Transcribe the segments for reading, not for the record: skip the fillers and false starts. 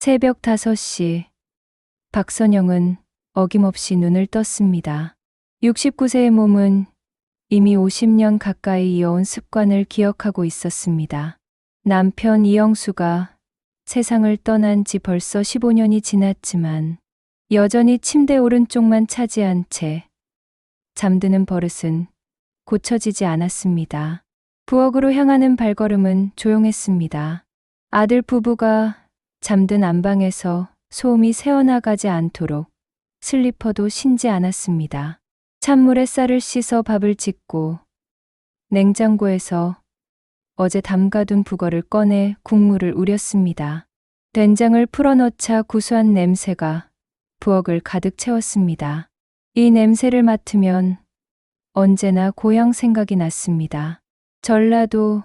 새벽 5시, 박선영은 어김없이 눈을 떴습니다. 69세의 몸은 이미 50년 가까이 이어온 습관을 기억하고 있었습니다. 남편 이영수가 세상을 떠난 지 벌써 15년이 지났지만 여전히 침대 오른쪽만 차지한 채 잠드는 버릇은 고쳐지지 않았습니다. 부엌으로 향하는 발걸음은 조용했습니다. 아들 부부가 잠든 안방에서 소음이 새어나가지 않도록 슬리퍼도 신지 않았습니다. 찬물에 쌀을 씻어 밥을 짓고 냉장고에서 어제 담가둔 북어를 꺼내 국물을 우렸습니다. 된장을 풀어넣자 구수한 냄새가 부엌을 가득 채웠습니다. 이 냄새를 맡으면 언제나 고향 생각이 났습니다. 전라도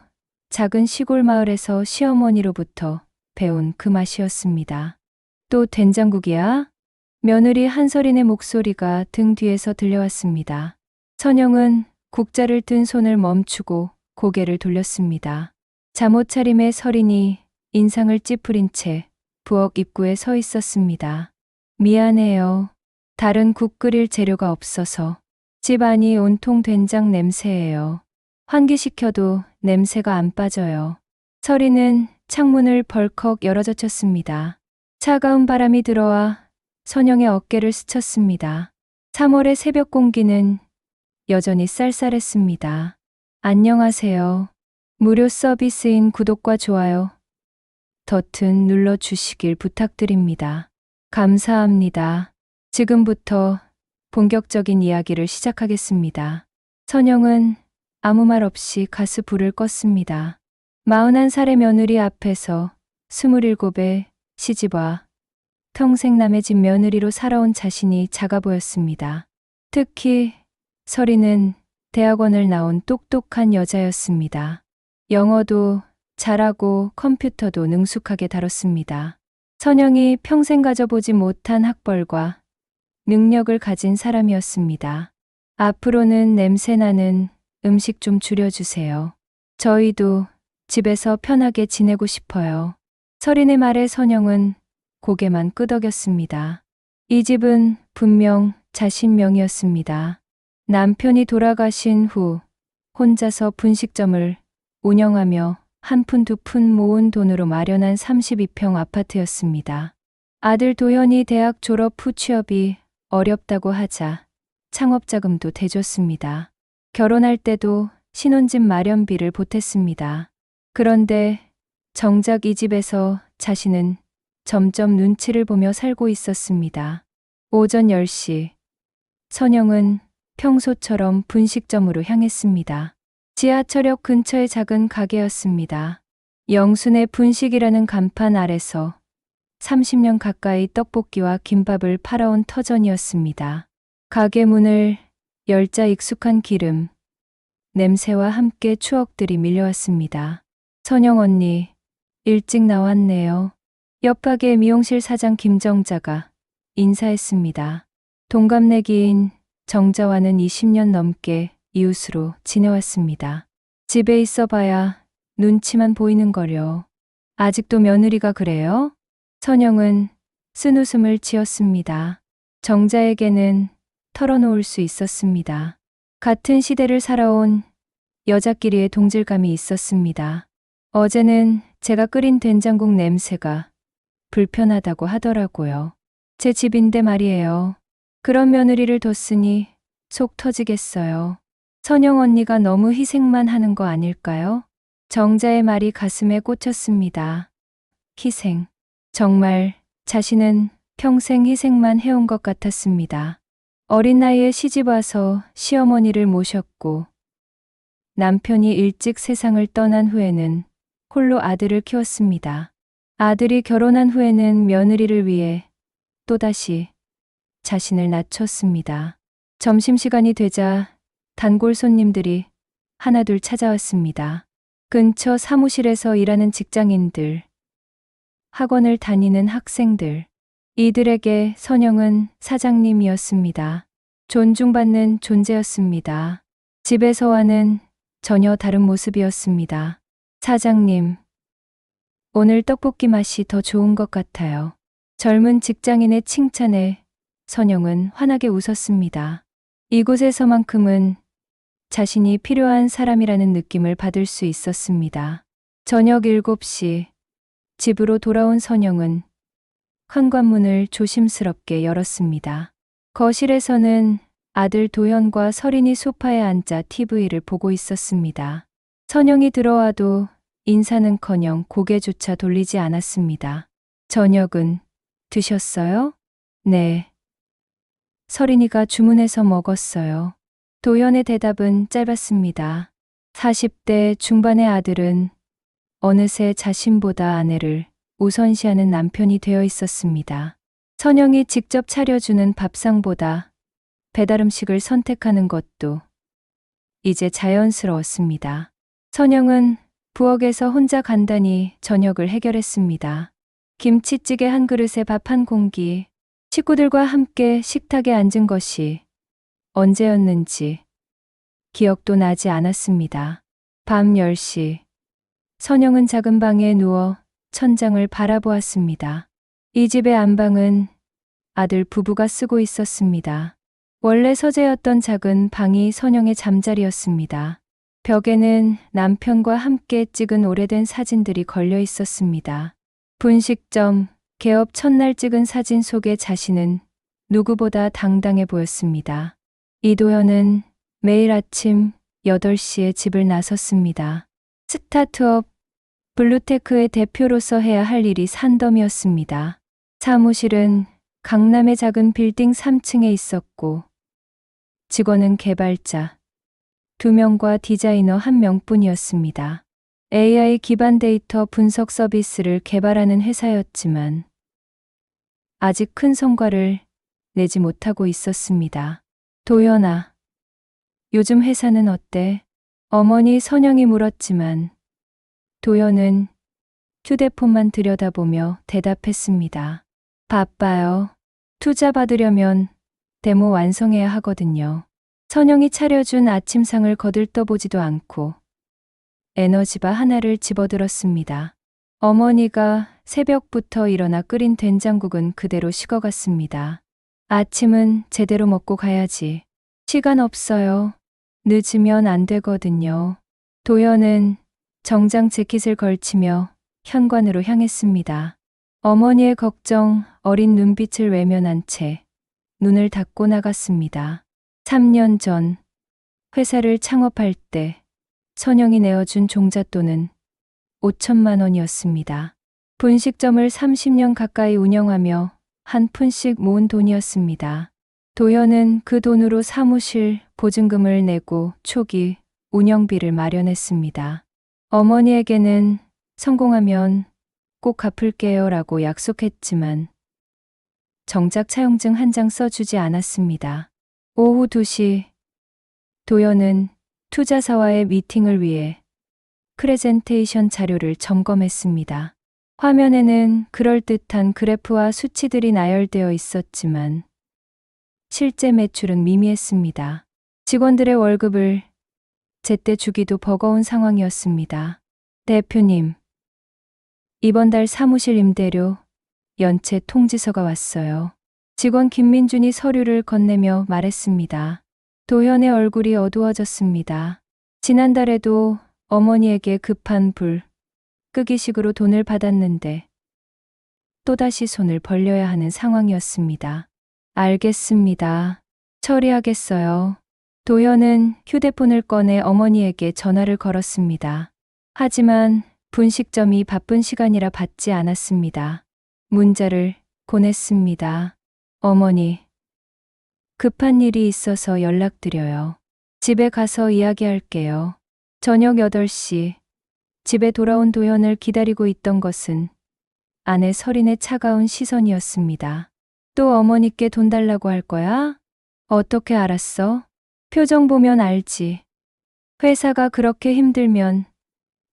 작은 시골 마을에서 시어머니로부터 배운 그 맛이었습니다. 또 된장국이야? 며느리 한설인의 목소리가 등 뒤에서 들려왔습니다. 선영은 국자를 든 손을 멈추고 고개를 돌렸습니다. 잠옷차림의 설인이 인상을 찌푸린 채 부엌 입구에 서 있었습니다. 미안해요. 다른 국 끓일 재료가 없어서. 집 안이 온통 된장 냄새예요. 환기시켜도 냄새가 안 빠져요. 설이는 창문을 벌컥 열어젖혔습니다. 차가운 바람이 들어와 선영의 어깨를 스쳤습니다. 3월의 새벽 공기는 여전히 쌀쌀했습니다. 안녕하세요. 무료 서비스인 구독과 좋아요 버튼 눌러주시길 부탁드립니다. 감사합니다. 지금부터 본격적인 이야기를 시작하겠습니다. 선영은 아무 말 없이 가스불을 껐습니다. 41살의 며느리 앞에서 27의 시집와 평생 남의 집 며느리로 살아온 자신이 작아 보였습니다. 특히 설이는 대학원을 나온 똑똑한 여자였습니다. 영어도 잘하고 컴퓨터도 능숙하게 다뤘습니다. 선영이 평생 가져보지 못한 학벌과 능력을 가진 사람이었습니다. 앞으로는 냄새나는 음식 좀 줄여주세요. 저희도 집에서 편하게 지내고 싶어요. 설인의 말에 선영은 고개만 끄덕였습니다. 이 집은 분명 자신 명이었습니다. 남편이 돌아가신 후 혼자서 분식점을 운영하며 한 푼 두 푼 모은 돈으로 마련한 32평 아파트였습니다. 아들 도현이 대학 졸업 후 취업이 어렵다고 하자 창업자금도 대줬습니다. 결혼할 때도 신혼집 마련비를 보탰습니다. 그런데 정작 이 집에서 자신은 점점 눈치를 보며 살고 있었습니다. 오전 10시, 선영은 평소처럼 분식점으로 향했습니다. 지하철역 근처의 작은 가게였습니다. 영순의 분식이라는 간판 아래서 30년 가까이 떡볶이와 김밥을 팔아온 터전이었습니다. 가게 문을 열자 익숙한 기름, 냄새와 함께 추억들이 밀려왔습니다. 선영 언니, 일찍 나왔네요. 옆 가게 미용실 사장 김정자가 인사했습니다. 동갑내기인 정자와는 20년 넘게 이웃으로 지내왔습니다. 집에 있어봐야 눈치만 보이는 거려. 아직도 며느리가 그래요? 선영은 쓴웃음을 지었습니다. 정자에게는 털어놓을 수 있었습니다. 같은 시대를 살아온 여자끼리의 동질감이 있었습니다. 어제는 제가 끓인 된장국 냄새가 불편하다고 하더라고요. 제 집인데 말이에요. 그런 며느리를 뒀으니 속 터지겠어요. 선영 언니가 너무 희생만 하는 거 아닐까요? 정자의 말이 가슴에 꽂혔습니다. 희생. 정말 자신은 평생 희생만 해온 것 같았습니다. 어린 나이에 시집 와서 시어머니를 모셨고 남편이 일찍 세상을 떠난 후에는 홀로 아들을 키웠습니다. 아들이 결혼한 후에는 며느리를 위해 또다시 자신을 낮췄습니다. 점심시간이 되자 단골 손님들이 하나둘 찾아왔습니다. 근처 사무실에서 일하는 직장인들, 학원을 다니는 학생들, 이들에게 선영은 사장님이었습니다. 존중받는 존재였습니다. 집에서와는 전혀 다른 모습이었습니다. 사장님, 오늘 떡볶이 맛이 더 좋은 것 같아요. 젊은 직장인의 칭찬에 선영은 환하게 웃었습니다. 이곳에서만큼은 자신이 필요한 사람이라는 느낌을 받을 수 있었습니다. 저녁 7시 집으로 돌아온 선영은 현관문을 조심스럽게 열었습니다. 거실에서는 아들 도현과 설인이 소파에 앉아 TV를 보고 있었습니다. 선영이 들어와도 인사는커녕 고개조차 돌리지 않았습니다. 저녁은 드셨어요? 네. 설인이가 주문해서 먹었어요. 도현의 대답은 짧았습니다. 40대 중반의 아들은 어느새 자신보다 아내를 우선시하는 남편이 되어 있었습니다. 선영이 직접 차려주는 밥상보다 배달 음식을 선택하는 것도 이제 자연스러웠습니다. 선영은 부엌에서 혼자 간단히 저녁을 해결했습니다. 김치찌개 한 그릇에 밥 한 공기, 식구들과 함께 식탁에 앉은 것이 언제였는지 기억도 나지 않았습니다. 밤 10시, 선영은 작은 방에 누워 천장을 바라보았습니다. 이 집의 안방은 아들 부부가 쓰고 있었습니다. 원래 서재였던 작은 방이 선영의 잠자리였습니다. 벽에는 남편과 함께 찍은 오래된 사진들이 걸려 있었습니다. 분식점, 개업 첫날 찍은 사진 속의 자신은 누구보다 당당해 보였습니다. 이도현은 매일 아침 8시에 집을 나섰습니다. 스타트업 블루테크의 대표로서 해야 할 일이 산더미였습니다. 사무실은 강남의 작은 빌딩 3층에 있었고 직원은 개발자 2명과 디자이너 1명뿐이었습니다. AI 기반 데이터 분석 서비스를 개발하는 회사였지만 아직 큰 성과를 내지 못하고 있었습니다. 도연아, 요즘 회사는 어때? 어머니 선영이 물었지만 도연은 휴대폰만 들여다보며 대답했습니다. 바빠요. 투자 받으려면 데모 완성해야 하거든요. 선영이 차려준 아침상을 거들떠보지도 않고 에너지바 하나를 집어들었습니다. 어머니가 새벽부터 일어나 끓인 된장국은 그대로 식어갔습니다. 아침은 제대로 먹고 가야지. 시간 없어요. 늦으면 안 되거든요. 도연은 정장 재킷을 걸치며 현관으로 향했습니다. 어머니의 걱정 어린 눈빛을 외면한 채 눈을 닫고 나갔습니다. 3년 전 회사를 창업할 때 선영이 내어준 종잣돈은 5천만 원이었습니다. 분식점을 30년 가까이 운영하며 한 푼씩 모은 돈이었습니다. 도현은 그 돈으로 사무실 보증금을 내고 초기 운영비를 마련했습니다. 어머니에게는 성공하면 꼭 갚을게요 라고 약속했지만 정작 차용증 한 장 써주지 않았습니다. 오후 2시 도연은 투자사와의 미팅을 위해 프레젠테이션 자료를 점검했습니다. 화면에는 그럴듯한 그래프와 수치들이 나열되어 있었지만 실제 매출은 미미했습니다. 직원들의 월급을 제때 주기도 버거운 상황이었습니다. 대표님, 이번 달 사무실 임대료 연체 통지서가 왔어요. 직원 김민준이 서류를 건네며 말했습니다. 도현의 얼굴이 어두워졌습니다. 지난달에도 어머니에게 급한 불 끄기식으로 돈을 받았는데 또다시 손을 벌려야 하는 상황이었습니다. 알겠습니다. 처리하겠어요. 도현은 휴대폰을 꺼내 어머니에게 전화를 걸었습니다. 하지만 분식점이 바쁜 시간이라 받지 않았습니다. 문자를 보냈습니다. 어머니, 급한 일이 있어서 연락드려요. 집에 가서 이야기할게요. 저녁 8시 집에 돌아온 도현을 기다리고 있던 것은 아내 설인의 차가운 시선이었습니다. 또 어머니께 돈 달라고 할 거야? 어떻게 알았어? 표정 보면 알지. 회사가 그렇게 힘들면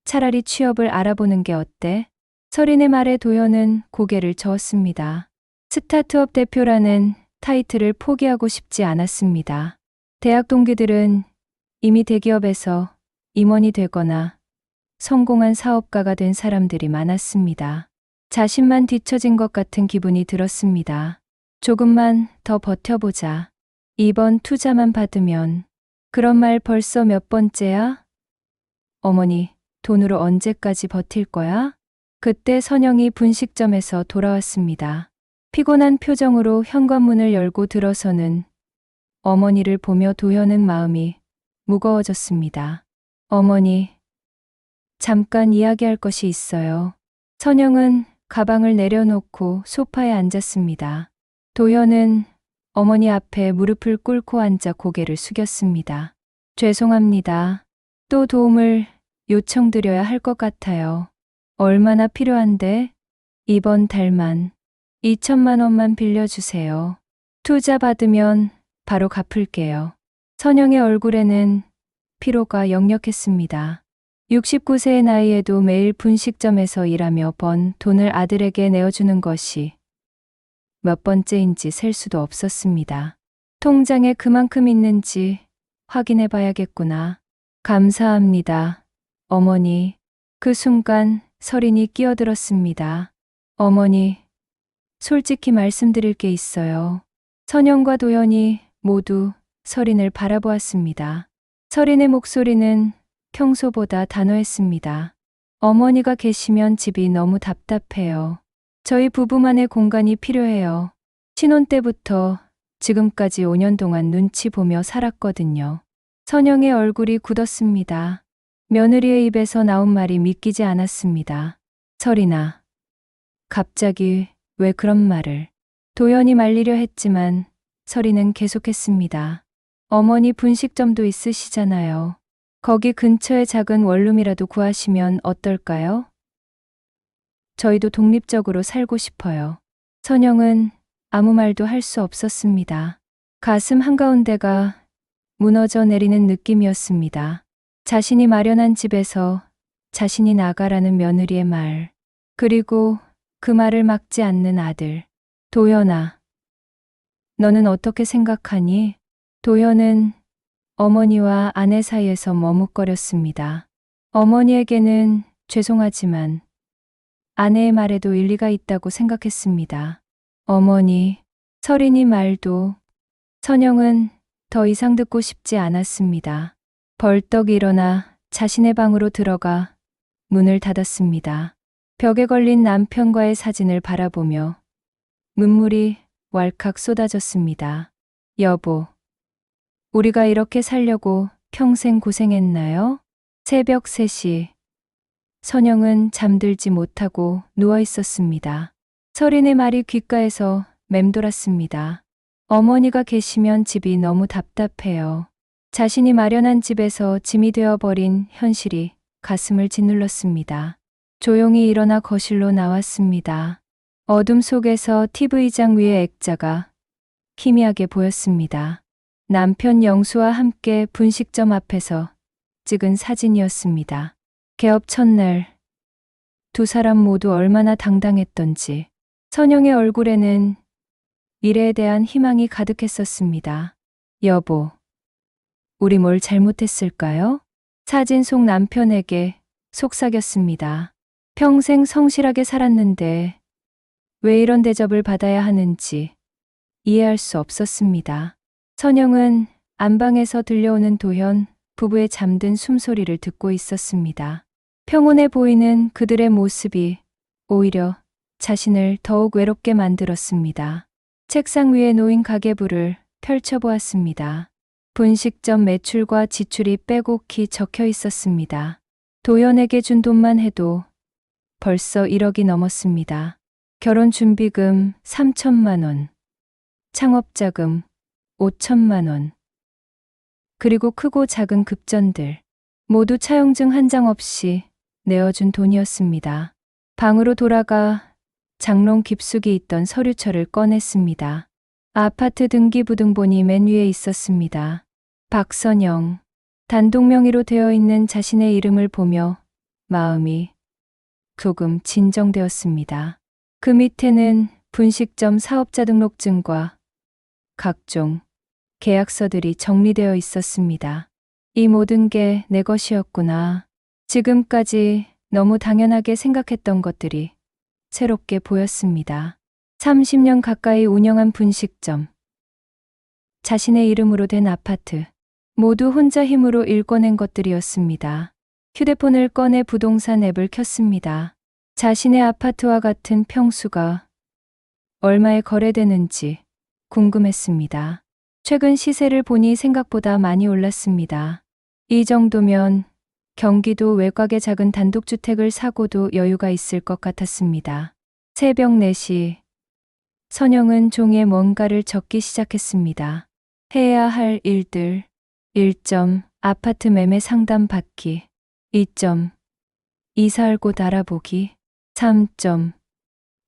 차라리 취업을 알아보는 게 어때? 설인의 말에 도현은 고개를 저었습니다. 스타트업 대표라는 타이틀을 포기하고 싶지 않았습니다. 대학 동기들은 이미 대기업에서 임원이 되거나 성공한 사업가가 된 사람들이 많았습니다. 자신만 뒤처진 것 같은 기분이 들었습니다. 조금만 더 버텨보자. 이번 투자만 받으면. 그런 말 벌써 몇 번째야? 어머니, 돈으로 언제까지 버틸 거야? 그때 선영이 분식점에서 돌아왔습니다. 피곤한 표정으로 현관문을 열고 들어서는 어머니를 보며 도현은 마음이 무거워졌습니다. 어머니, 잠깐 이야기할 것이 있어요. 선영은 가방을 내려놓고 소파에 앉았습니다. 도현은 어머니 앞에 무릎을 꿇고 앉아 고개를 숙였습니다. 죄송합니다. 또 도움을 요청드려야 할 것 같아요. 얼마나 필요한데? 이번 달만 2천만 원만 빌려주세요. 투자 받으면 바로 갚을게요. 선영의 얼굴에는 피로가 역력했습니다. 69세의 나이에도 매일 분식점에서 일하며 번 돈을 아들에게 내어주는 것이 몇 번째인지 셀 수도 없었습니다. 통장에 그만큼 있는지 확인해 봐야겠구나. 감사합니다. 어머니. 그 순간 설인이 끼어들었습니다. 어머니, 솔직히 말씀드릴 게 있어요. 선영과 도현이 모두 설인을 바라보았습니다. 설인의 목소리는 평소보다 단호했습니다. 어머니가 계시면 집이 너무 답답해요. 저희 부부만의 공간이 필요해요. 신혼 때부터 지금까지 5년 동안 눈치 보며 살았거든요. 선영의 얼굴이 굳었습니다. 며느리의 입에서 나온 말이 믿기지 않았습니다. 설인아, 갑자기 왜 그런 말을? 도연이 말리려 했지만 설인은 계속했습니다. 어머니 분식점도 있으시잖아요. 거기 근처에 작은 원룸이라도 구하시면 어떨까요? 저희도 독립적으로 살고 싶어요. 선영은 아무 말도 할 수 없었습니다. 가슴 한가운데가 무너져 내리는 느낌이었습니다. 자신이 마련한 집에서 자신이 나가라는 며느리의 말, 그리고 그 말을 막지 않는 아들. 도연아, 너는 어떻게 생각하니? 도연은 어머니와 아내 사이에서 머뭇거렸습니다. 어머니에게는 죄송하지만 아내의 말에도 일리가 있다고 생각했습니다. 어머니, 설인이 말도 선영은 더 이상 듣고 싶지 않았습니다. 벌떡 일어나 자신의 방으로 들어가 문을 닫았습니다. 벽에 걸린 남편과의 사진을 바라보며 눈물이 왈칵 쏟아졌습니다. 여보, 우리가 이렇게 살려고 평생 고생했나요? 새벽 3시. 선영은 잠들지 못하고 누워 있었습니다. 설인의 말이 귓가에서 맴돌았습니다. 어머니가 계시면 집이 너무 답답해요. 자신이 마련한 집에서 짐이 되어버린 현실이 가슴을 짓눌렀습니다. 조용히 일어나 거실로 나왔습니다. 어둠 속에서 TV장 위의 액자가 희미하게 보였습니다. 남편 영수와 함께 분식점 앞에서 찍은 사진이었습니다. 개업 첫날, 두 사람 모두 얼마나 당당했던지 선영의 얼굴에는 미래에 대한 희망이 가득했었습니다. 여보, 우리 뭘 잘못했을까요? 사진 속 남편에게 속삭였습니다. 평생 성실하게 살았는데 왜 이런 대접을 받아야 하는지 이해할 수 없었습니다. 선영은 안방에서 들려오는 도현 부부의 잠든 숨소리를 듣고 있었습니다. 평온해 보이는 그들의 모습이 오히려 자신을 더욱 외롭게 만들었습니다. 책상 위에 놓인 가계부를 펼쳐보았습니다. 분식점 매출과 지출이 빼곡히 적혀 있었습니다. 도연에게 준 돈만 해도 벌써 1억이 넘었습니다. 결혼 준비금 3천만 원, 창업자금 5천만 원, 그리고 크고 작은 급전들 모두 차용증 한 장 없이 내어준 돈이었습니다. 방으로 돌아가 장롱 깊숙이 있던 서류철을 꺼냈습니다. 아파트 등기부등본이 맨 위에 있었습니다. 박선영. 단독 명의로 되어 있는 자신의 이름을 보며 마음이 조금 진정되었습니다. 그 밑에는 분식점 사업자 등록증과 각종 계약서들이 정리되어 있었습니다. 이 모든 게 내 것이었구나. 지금까지 너무 당연하게 생각했던 것들이 새롭게 보였습니다. 30년 가까이 운영한 분식점, 자신의 이름으로 된 아파트, 모두 혼자 힘으로 일궈낸 것들이었습니다. 휴대폰을 꺼내 부동산 앱을 켰습니다. 자신의 아파트와 같은 평수가 얼마에 거래되는지 궁금했습니다. 최근 시세를 보니 생각보다 많이 올랐습니다. 이 정도면 경기도 외곽의 작은 단독주택을 사고도 여유가 있을 것 같았습니다. 새벽 4시, 선영은 종이에 뭔가를 적기 시작했습니다. 해야 할 일들. 1점, 아파트 매매 상담 받기. 2점, 이사할 곳 알아보기. 3점,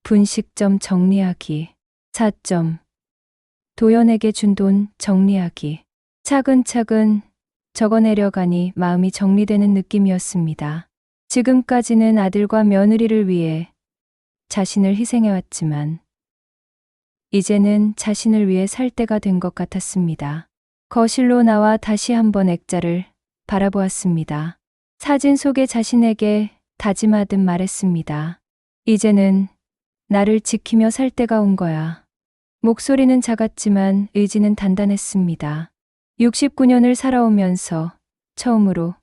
분식점 정리하기. 4점, 도연에게 준 돈 정리하기. 차근차근 적어내려가니 마음이 정리되는 느낌이었습니다. 지금까지는 아들과 며느리를 위해 자신을 희생해왔지만 이제는 자신을 위해 살 때가 된 것 같았습니다. 거실로 나와 다시 한번 액자를 바라보았습니다. 사진 속의 자신에게 다짐하듯 말했습니다. 이제는 나를 지키며 살 때가 온 거야. 목소리는 작았지만 의지는 단단했습니다. 69년을 살아오면서 처음으로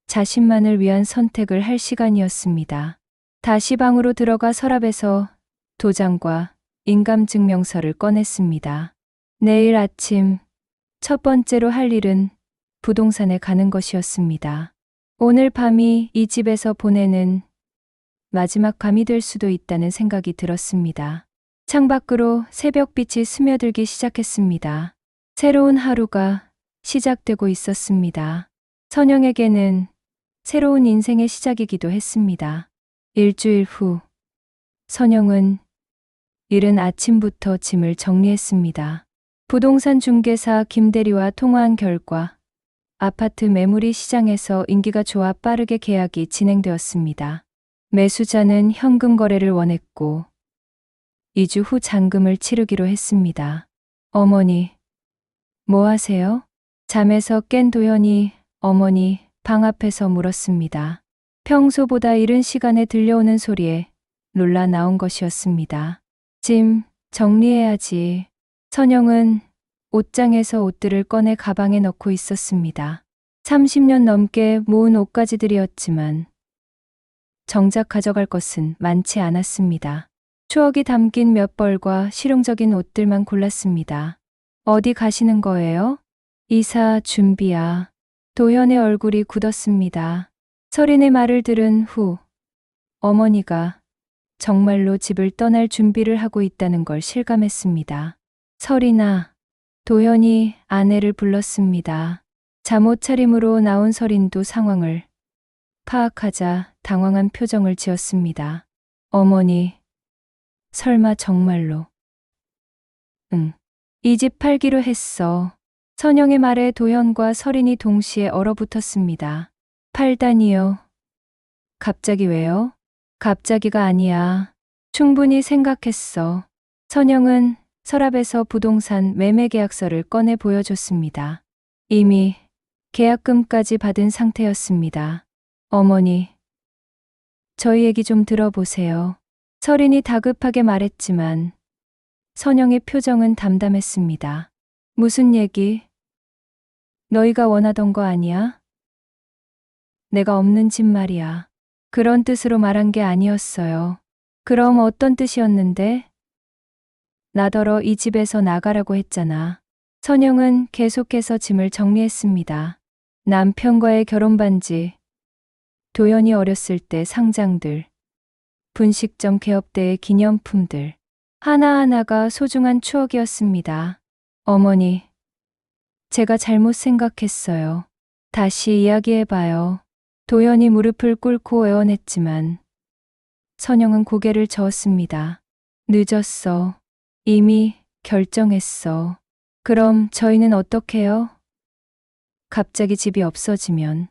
자신만을 위한 선택을 할 시간이었습니다. 다시 방으로 들어가 서랍에서 도장과 인감증명서를 꺼냈습니다. 내일 아침 첫 번째로 할 일은 부동산에 가는 것이었습니다. 오늘 밤이 이 집에서 보내는 마지막 밤이 될 수도 있다는 생각이 들었습니다. 창밖으로 새벽빛이 스며들기 시작했습니다. 새로운 하루가 시작되고 있었습니다. 선영에게는 새로운 인생의 시작이기도 했습니다. 일주일 후, 선영은 이른 아침부터 짐을 정리했습니다. 부동산 중개사 김대리와 통화한 결과 아파트 매물이 시장에서 인기가 좋아 빠르게 계약이 진행되었습니다. 매수자는 현금 거래를 원했고 2주 후 잔금을 치르기로 했습니다. 어머니, 뭐 하세요? 잠에서 깬 도현이 어머니 방 앞에서 물었습니다. 평소보다 이른 시간에 들려오는 소리에 놀라 나온 것이었습니다. 짐 정리해야지. 선영은 옷장에서 옷들을 꺼내 가방에 넣고 있었습니다. 30년 넘게 모은 옷가지들이었지만 정작 가져갈 것은 많지 않았습니다. 추억이 담긴 몇 벌과 실용적인 옷들만 골랐습니다. 어디 가시는 거예요? 이사 준비야. 도현의 얼굴이 굳었습니다. 서린의 말을 들은 후 어머니가 정말로 집을 떠날 준비를 하고 있다는 걸 실감했습니다. 서린아, 도현이 아내를 불렀습니다. 잠옷 차림으로 나온 서린도 상황을 파악하자 당황한 표정을 지었습니다. 어머니, 설마 정말로? 응. 이 집 팔기로 했어. 선영의 말에 도현과 서린이 동시에 얼어붙었습니다. 팔다니요. 갑자기 왜요? 갑자기가 아니야. 충분히 생각했어. 선영은 서랍에서 부동산 매매 계약서를 꺼내 보여줬습니다. 이미 계약금까지 받은 상태였습니다. 어머니, 저희 얘기 좀 들어보세요. 서린이 다급하게 말했지만 선영의 표정은 담담했습니다. 무슨 얘기? 너희가 원하던 거 아니야? 내가 없는 집 말이야. 그런 뜻으로 말한 게 아니었어요. 그럼 어떤 뜻이었는데? 나더러 이 집에서 나가라고 했잖아. 선영은 계속해서 짐을 정리했습니다. 남편과의 결혼 반지, 도연이 어렸을 때 상장들, 분식점 개업 때의 기념품들, 하나하나가 소중한 추억이었습니다. 어머니, 제가 잘못 생각했어요. 다시 이야기해봐요. 도연이 무릎을 꿇고 애원했지만 선영은 고개를 저었습니다. 늦었어. 이미 결정했어. 그럼 저희는 어떡해요? 갑자기 집이 없어지면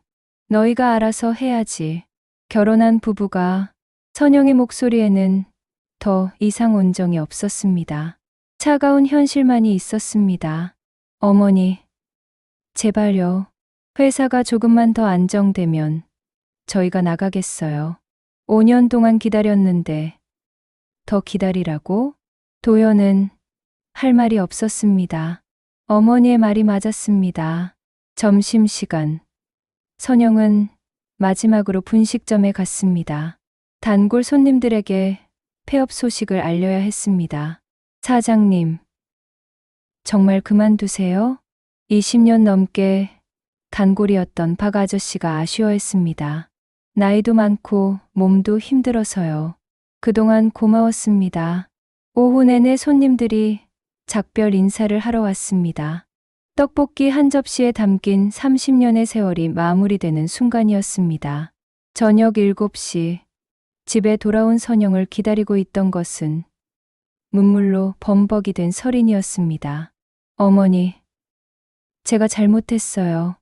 너희가 알아서 해야지. 결혼한 부부가. 선영의 목소리에는 더 이상 온정이 없었습니다. 차가운 현실만이 있었습니다. 어머니, 제발요. 회사가 조금만 더 안정되면 저희가 나가겠어요. 5년 동안 기다렸는데 더 기다리라고? 도연은 할 말이 없었습니다. 어머니의 말이 맞았습니다. 점심시간. 선영은 마지막으로 분식점에 갔습니다. 단골 손님들에게 폐업 소식을 알려야 했습니다. 사장님, 정말 그만두세요? 20년 넘게 단골이었던 박 아저씨가 아쉬워했습니다. 나이도 많고 몸도 힘들어서요. 그동안 고마웠습니다. 오후 내내 손님들이 작별 인사를 하러 왔습니다. 떡볶이 한 접시에 담긴 30년의 세월이 마무리되는 순간이었습니다. 저녁 7시 집에 돌아온 선영을 기다리고 있던 것은 문물로 범벅이 된 서린이었습니다. 어머니, 제가 잘못했어요.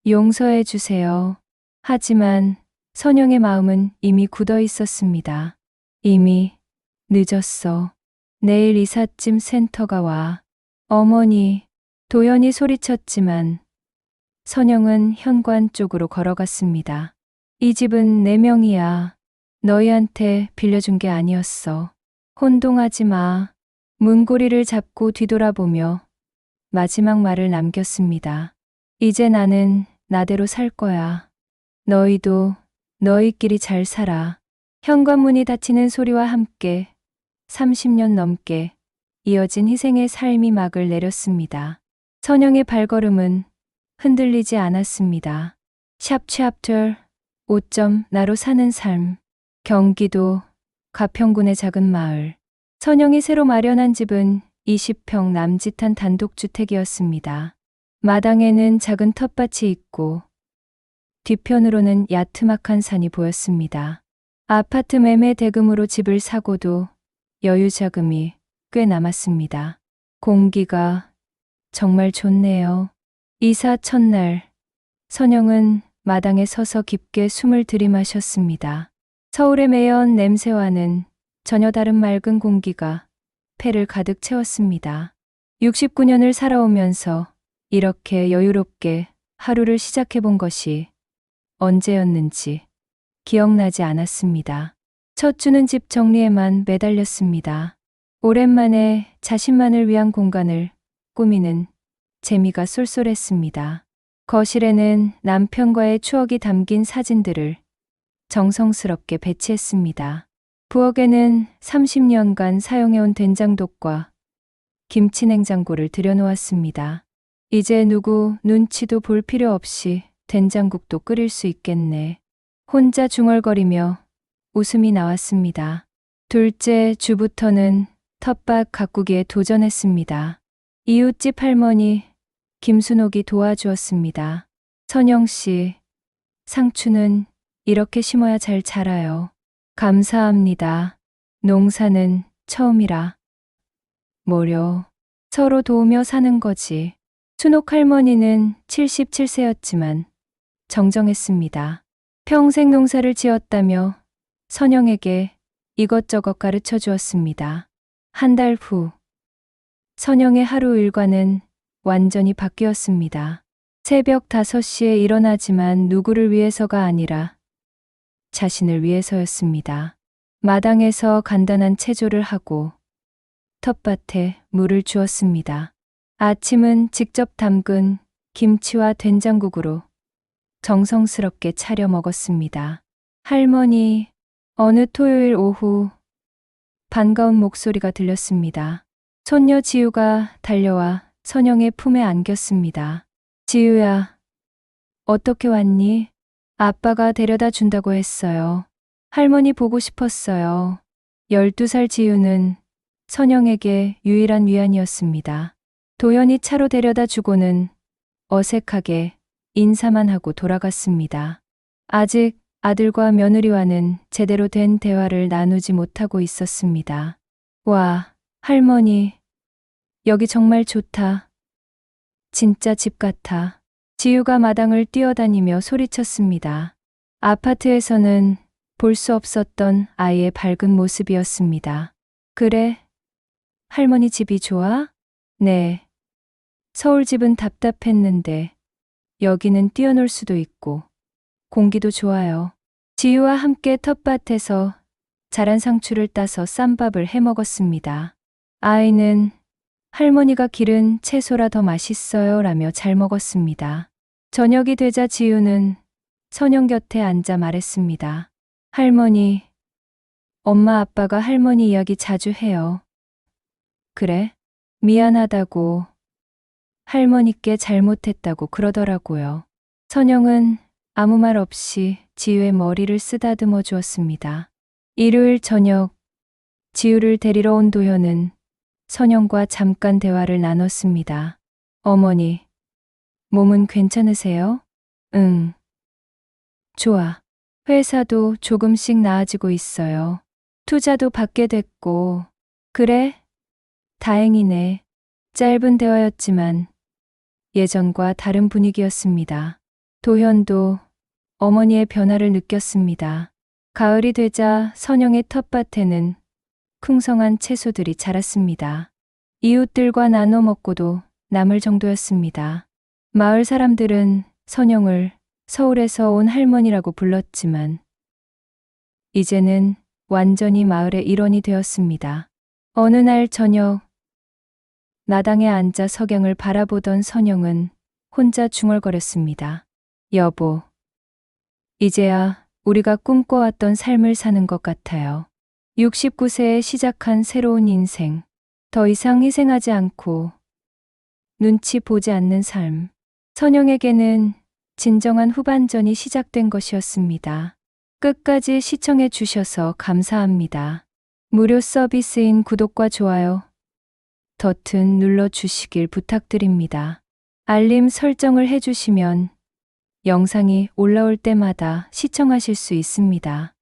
용서해 주세요. 하지만 선영의 마음은 이미 굳어 있었습니다. 이미 늦었어. 내일 이삿짐 센터가 와. 어머니, 도연이 소리쳤지만 선영은 현관 쪽으로 걸어갔습니다. 이 집은 내 명이야. 너희한테 빌려준 게 아니었어. 혼동하지 마. 문고리를 잡고 뒤돌아보며 마지막 말을 남겼습니다. 이제 나는 나대로 살 거야. 너희도 너희끼리 잘 살아. 현관문이 닫히는 소리와 함께 30년 넘게 이어진 희생의 삶이 막을 내렸습니다. 선영의 발걸음은 흔들리지 않았습니다. 샵 5점 나로 사는 삶. 경기도 가평군의 작은 마을. 선영이 새로 마련한 집은 20평 남짓한 단독주택이었습니다. 마당에는 작은 텃밭이 있고 뒤편으로는 야트막한 산이 보였습니다. 아파트 매매 대금으로 집을 사고도 여유 자금이 꽤 남았습니다. 공기가 정말 좋네요. 이사 첫날, 선영은 마당에 서서 깊게 숨을 들이마셨습니다. 서울의 매연 냄새와는 전혀 다른 맑은 공기가 폐를 가득 채웠습니다. 69년을 살아오면서 이렇게 여유롭게 하루를 시작해본 것이 언제였는지 기억나지 않았습니다. 첫 주는 집 정리에만 매달렸습니다. 오랜만에 자신만을 위한 공간을 꾸미는 재미가 쏠쏠했습니다. 거실에는 남편과의 추억이 담긴 사진들을 정성스럽게 배치했습니다. 부엌에는 30년간 사용해온 된장독과 김치냉장고를 들여놓았습니다. 이제 누구 눈치도 볼 필요 없이 된장국도 끓일 수 있겠네. 혼자 중얼거리며 웃음이 나왔습니다. 둘째 주부터는 텃밭 가꾸기에 도전했습니다. 이웃집 할머니 김순옥이 도와주었습니다. 선영 씨, 상추는 이렇게 심어야 잘 자라요. 감사합니다. 농사는 처음이라. 뭐려. 서로 도우며 사는 거지. 순옥 할머니는 77세였지만 정정했습니다. 평생 농사를 지었다며 선영에게 이것저것 가르쳐 주었습니다. 한 달 후, 선영의 하루 일과는 완전히 바뀌었습니다. 새벽 5시에 일어나지만 누구를 위해서가 아니라 자신을 위해서였습니다. 마당에서 간단한 체조를 하고 텃밭에 물을 주었습니다. 아침은 직접 담근 김치와 된장국으로 정성스럽게 차려 먹었습니다. 할머니, 어느 토요일 오후 반가운 목소리가 들렸습니다. 손녀 지우가 달려와 선영의 품에 안겼습니다. 지우야, 어떻게 왔니? 아빠가 데려다 준다고 했어요. 할머니 보고 싶었어요. 12살 지우는 선영에게 유일한 위안이었습니다. 도연이 차로 데려다 주고는 어색하게 인사만 하고 돌아갔습니다. 아직 아들과 며느리와는 제대로 된 대화를 나누지 못하고 있었습니다. 와, 할머니, 여기 정말 좋다. 진짜 집 같아. 지우가 마당을 뛰어다니며 소리쳤습니다. 아파트에서는 볼 수 없었던 아이의 밝은 모습이었습니다. 그래? 할머니 집이 좋아? 네. 서울 집은 답답했는데 여기는 뛰어놀 수도 있고 공기도 좋아요. 지유와 함께 텃밭에서 자란 상추를 따서 쌈밥을 해 먹었습니다. 아이는 할머니가 기른 채소라 더 맛있어요 라며 잘 먹었습니다. 저녁이 되자 지유는 선영 곁에 앉아 말했습니다. 할머니, 엄마 아빠가 할머니 이야기 자주 해요. 그래? 미안하다고, 할머니께 잘못했다고 그러더라고요. 선영은 아무 말 없이 지유의 머리를 쓰다듬어 주었습니다. 일요일 저녁, 지유를 데리러 온 도현은 선영과 잠깐 대화를 나눴습니다. 어머니, 몸은 괜찮으세요? 응. 좋아. 회사도 조금씩 나아지고 있어요. 투자도 받게 됐고. 그래? 다행이네. 짧은 대화였지만 예전과 다른 분위기였습니다. 도현도 어머니의 변화를 느꼈습니다. 가을이 되자 선영의 텃밭에는 풍성한 채소들이 자랐습니다. 이웃들과 나눠 먹고도 남을 정도였습니다. 마을 사람들은 선영을 서울에서 온 할머니라고 불렀지만 이제는 완전히 마을의 일원이 되었습니다. 어느 날 저녁, 나당에 앉아 석양을 바라보던 선영은 혼자 중얼거렸습니다. 여보, 이제야 우리가 꿈꿔왔던 삶을 사는 것 같아요. 69세에 시작한 새로운 인생. 더 이상 희생하지 않고 눈치 보지 않는 삶. 선영에게는 진정한 후반전이 시작된 것이었습니다. 끝까지 시청해 주셔서 감사합니다. 무료 서비스인 구독과 좋아요 버튼 눌러주시길 부탁드립니다. 알림 설정을 해주시면 영상이 올라올 때마다 시청하실 수 있습니다.